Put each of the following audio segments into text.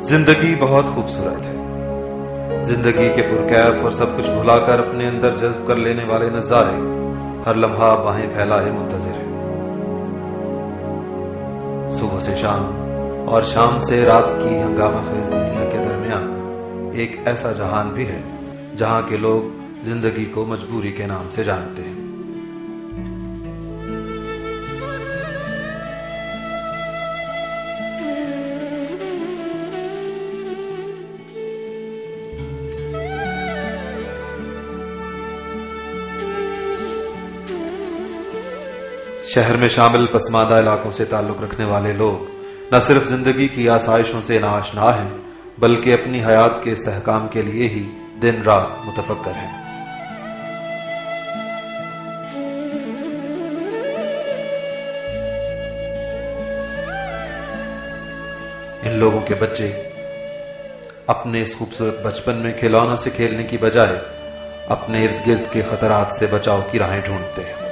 زندگی بہت خوبصورت ہے. زندگی کے پرکیف اور سب کچھ بھلا کر اپنے اندر جذب کر لینے والے نظارے ہر لمحہ باہیں پھیلائے منتظر ہیں. صبح سے شام اور شام سے رات کی ہنگامہ خیز دنیا کے درمیان ایک ایسا جہان بھی ہے جہاں کے لوگ زندگی کو مجبوری کے نام سے جانتے ہیں. شہر میں شامل پسماندہ علاقوں سے تعلق رکھنے والے لوگ نہ صرف زندگی کی آسائشوں سے ناآشنا ہیں بلکہ اپنی حیات کے استحکام کے لیے ہی دن رات متفکر ہیں. ان لوگوں کے بچے اپنے اس خوبصورت بچپن میں کھلونوں سے کھیلنے کی بجائے اپنے ارد گرد کے خطرات سے بچاؤ کی راہیں ڈھونڈتے ہیں.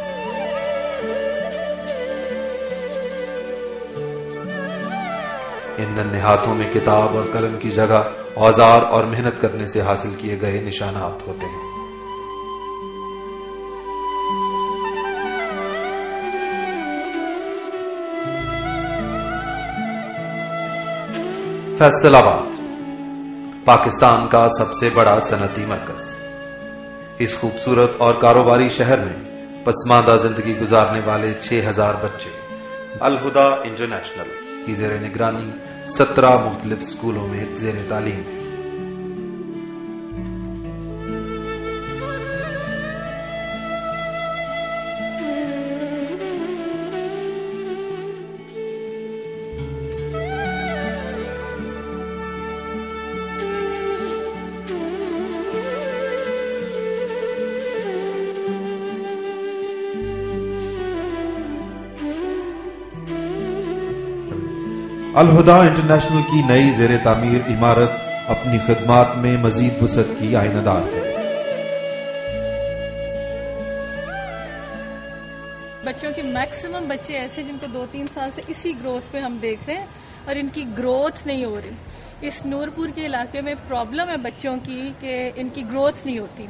ان ننھے ہاتھوں میں کتاب اور قلم کی جگہ اوزار اور محنت کرنے سے حاصل کیے گئے نشانات ہوتے ہیں. فیصل آباد پاکستان کا سب سے بڑا صنعتی مرکز. اس خوبصورت اور کاروباری شہر میں پسماندہ زندگی گزارنے والے 6000 بچے الہدا انٹرنیشنل کی زیر نگرانی 17 مختلف اسکولوں میں زیر تعلیم ہیں. الہدا انٹرنیشنل کی نئی زیر تعمیر عمارت اپنی خدمات میں مزید وسعت کی آئینہ دار ہے. بچوں کے میکسیمم بچے ایسے جن کو 2-3 سال سے اسی گروتھ پہ ہم دیکھ رہے ہیں اور ان کی گروتھ نہیں ہو رہی. اس نورپور کے علاقے میں پرابلم ہے بچوں کی کہ ان کی گروتھ نہیں ہوتی.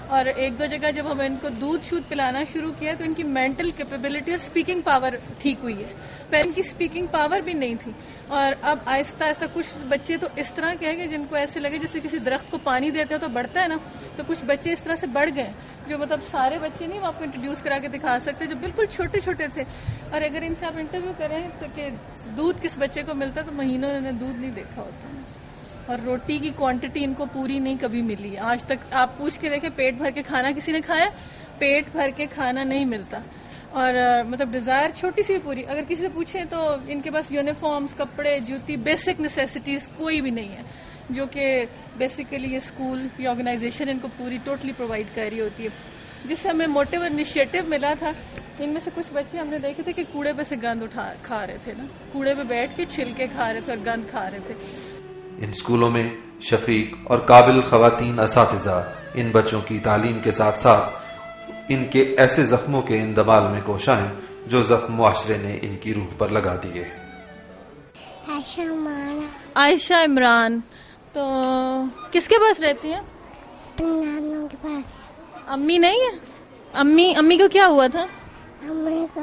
اور 1-2 جگہ جب ہم ان کو دودھ شودھ پلانا شروع کیا تو ان کی مینٹل کیپیبلٹی اور اسپیکنگ پاور ٹھیک ہوئی ہے. پہلے ان کی اسپیکنگ پاور بھی نہیں تھی اور اب آہستہ آہستہ کچھ بچے تو اس طرح کے ہیں کہ جن کو ایسے لگے جیسے کسی درخت کو پانی دیتے ہو تو بڑھتا ہے نا، تو کچھ بچے اس طرح سے بڑھ گئے جو مطلب سارے بچے نہیں ہم آپ کو انٹروڈیوس کرا کے دکھا سکتے جو بالکل چھوٹے چھوٹے تھے. اور اگر ان سے آپ انٹرویو کریں تو کہ دودھ کس بچے کو ملتا تو مہینوں انہوں نے دودھ نہیں دیکھا ہوتا اور روٹی کی کوانٹٹی ان کو پوری نہیں کبھی ملی. آج تک آپ پوچھ کے دیکھیں پیٹ بھر کے کھانا کسی نے کھایا؟ پیٹ بھر کے کھانا نہیں ملتا. اور مطلب ڈیزائر چھوٹی سی پوری. اگر کسی سے پوچھیں تو ان کے پاس یونیفارمز، کپڑے، جوتی، بیسک نیسیسٹیز کوئی بھی نہیں ہے جو کہ بیسیکلی یہ اسکول یا آرگنائزیشن ان کو پوری ٹوٹلی پرووائڈ کر رہی ہوتی ہے. جس سے ہمیں موٹیو انیشیٹو ملا تھا. ان میں سے کچھ بچے ہم نے دیکھے تھے کہ کوڑے پہ سے گند کھا رہے تھے نا، کوڑے پہ بیٹھ کے چھلکے کھا رہے تھے اور گند کھا رہے تھے. ان اسکولوں میں شفیق اور قابل خواتین اساتذہ ان بچوں کی تعلیم کے ساتھ ساتھ ان کے ایسے زخموں کے اندمال میں کوشاں ہیں جو زخم معاشرے نے ان کی روح پر لگا دیے. عائشہ عمران تو کس کے پاس رہتی ہیں؟ نانو کے پاس. امی نہیں ہے؟ امی کو کیا ہوا تھا؟ امی کو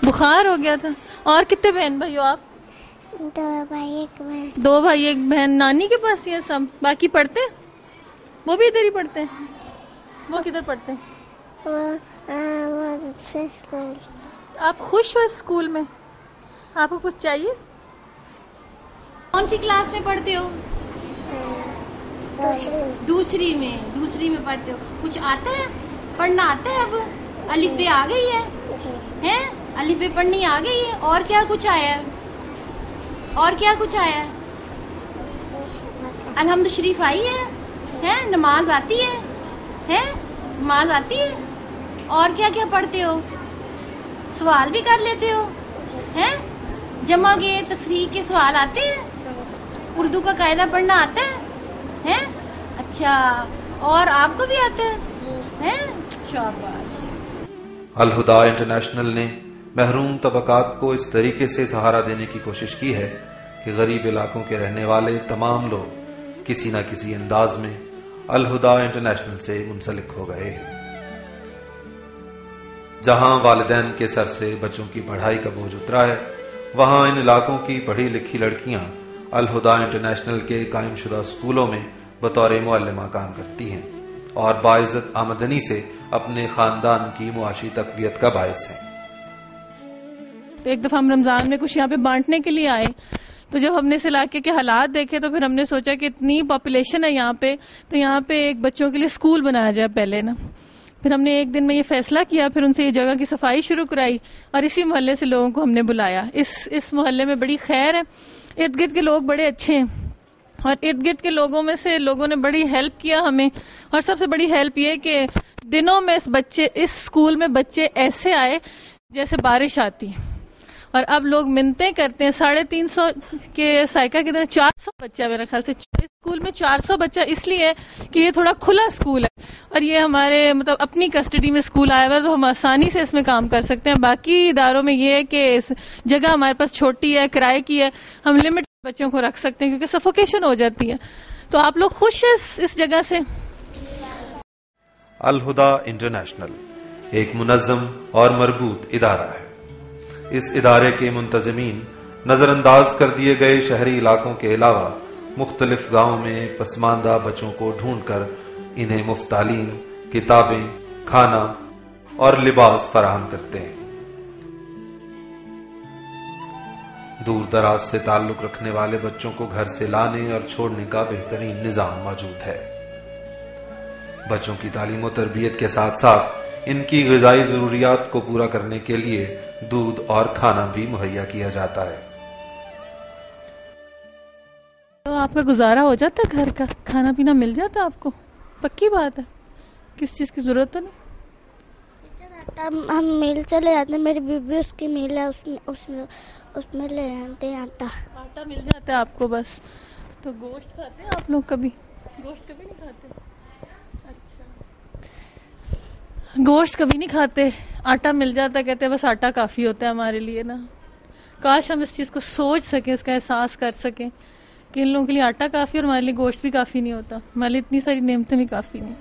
بخار ہو گیا تھا. اور کتنے بہن بھائی ہو آپ؟ 2 بھائی 1 بہن. 2 بھائی 1 بہن. نانی کے پاس ہی ہے سب؟ باقی پڑھتے ہیں؟ وہ بھی ادھر ہی پڑھتے ہیں؟ وہ کدھر پڑھتے ہیں؟ وہ اسکول. آپ خوش ہو اسکول میں؟ آپ کو کچھ چاہیے؟ کون سی کلاس میں پڑھتے ہو؟ دوسری میں پڑھتے ہو. کچھ آتا ہے پڑھنا؟ آتا ہے؟ اب الف بے آ گئی ہے؟ الف بے پڑھنی آ گئی ہے. اور کیا کچھ آیا ہے؟ الحمد شریف آئی ہے؟ نماز آتی ہے؟ نماز آتی ہے؟ اور کیا کیا پڑھتے ہو؟ سوال بھی کر لیتے ہو؟ جمع گے تفریح کے سوال آتے ہیں؟ اردو کا قاعدہ پڑھنا آتا ہے؟ اچھا، اور آپ کو بھی آتا ہے؟ شاباش. الہدا انٹرنیشنل نے محروم طبقات کو اس طریقے سے سہارا دینے کی کوشش کی ہے کہ کہ غریب علاقوں کے رہنے والے تمام لوگ کسی نہ کسی انداز میں الہدا انٹرنیشنل سے منسلک ہو گئے ہیں۔ جہاں والدین کے سر سے بچوں کی پڑھائی کا بوجھ اترا ہے، وہاں ان علاقوں کی پڑھی لکھی لڑکیاں الہدا انٹرنیشنل کے قائم شدہ اسکولوں میں بطور معلمہ کام کرتی ہیں اور باعزت آمدنی سے اپنے خاندان کی معاشی تقویت کا باعث ہیں۔ ایک دفعہ ہم رمضان میں کچھ یہاں پہ بانٹنے کے لیے آئے، تو جب ہم نے اس علاقے کے حالات دیکھے تو پھر ہم نے سوچا کہ اتنی پاپولیشن ہے یہاں پہ، تو یہاں پہ ایک بچوں کے لیے اسکول بنایا جائے پہلے نا۔ پھر ہم نے ایک دن میں یہ فیصلہ کیا، پھر ان سے یہ جگہ کی صفائی شروع کرائی اور اسی محلے سے لوگوں کو ہم نے بلایا۔ اس محلے میں بڑی خیر ہے، ارد گرد کے لوگ بڑے اچھے ہیں اور ارد گرد کے لوگوں میں سے لوگوں نے بڑی ہیلپ کیا ہمیں، اور سب سے بڑی ہیلپ یہ کہ دنوں میں اس اسکول میں بچے ایسے آئے جیسے بارش آتی ہے، اور اب لوگ منتیں کرتے ہیں۔ 350 کے سائیکا کی طرح 400 بچہ، میرے خیال سے اسکول میں 400 بچہ اس لیے ہے کہ یہ تھوڑا کھلا اسکول ہے اور یہ ہمارے اپنی کسٹڈی میں اسکول آیا ہوا ہے، تو ہم آسانی سے اس میں کام کر سکتے ہیں۔ باقی اداروں میں یہ ہے کہ جگہ ہمارے پاس چھوٹی ہے، کرائے کی ہے، ہم لمٹ بچوں کو رکھ سکتے ہیں کیونکہ سفوکیشن ہو جاتی ہے۔ تو آپ لوگ خوش ہیں اس جگہ سے؟ الہدا انٹرنیشنل ایک منظم اور مربوط ادارہ ہے۔ اس ادارے کے منتظمین نظر انداز کر دیے گئے شہری علاقوں کے علاوہ مختلف گاؤں میں پسماندہ بچوں کو ڈھونڈ کر انہیں مفت تعلیم، کتابیں، کھانا اور لباس فراہم کرتے ہیں۔ دور دراز سے تعلق رکھنے والے بچوں کو گھر سے لانے اور چھوڑنے کا بہترین نظام موجود ہے۔ بچوں کی تعلیم و تربیت کے ساتھ ساتھ ان کی غذائی ضروریات کو پورا کرنے کے لیے دودھ اور کھانا بھی مہیا کیا جاتا ہے۔ تو آپ کا گزارا ہو جاتا ہے، گھر کا کھانا پینا مل جاتا ہے آپ کو؟ پکی بات ہے، کس چیز کی ضرورت تو نہیں؟ ہم میل چلے جاتے ہیں، میری بیوی اس کی میل ہے، اس میں لے آتے ہیں آٹا مل جاتا ہے آپ کو بس۔ تو گوشت کھاتے ہیں آپ لوگ؟ کبھی گوشت کبھی نہیں کھاتے؟ گوشت کبھی نہیں کھاتے، آٹا مل جاتا ہے، کہتے ہیں بس آٹا کافی ہوتا ہے ہمارے لیے نا۔ کاش ہم اس چیز کو سوچ سکیں، اس کا احساس کر سکیں کہ ان لوگوں کے لیے آٹا کافی اور ہمارے لیے گوشت بھی کافی نہیں ہوتا، ہمارے لیے اتنی ساری نعمتیں بھی کافی نہیں۔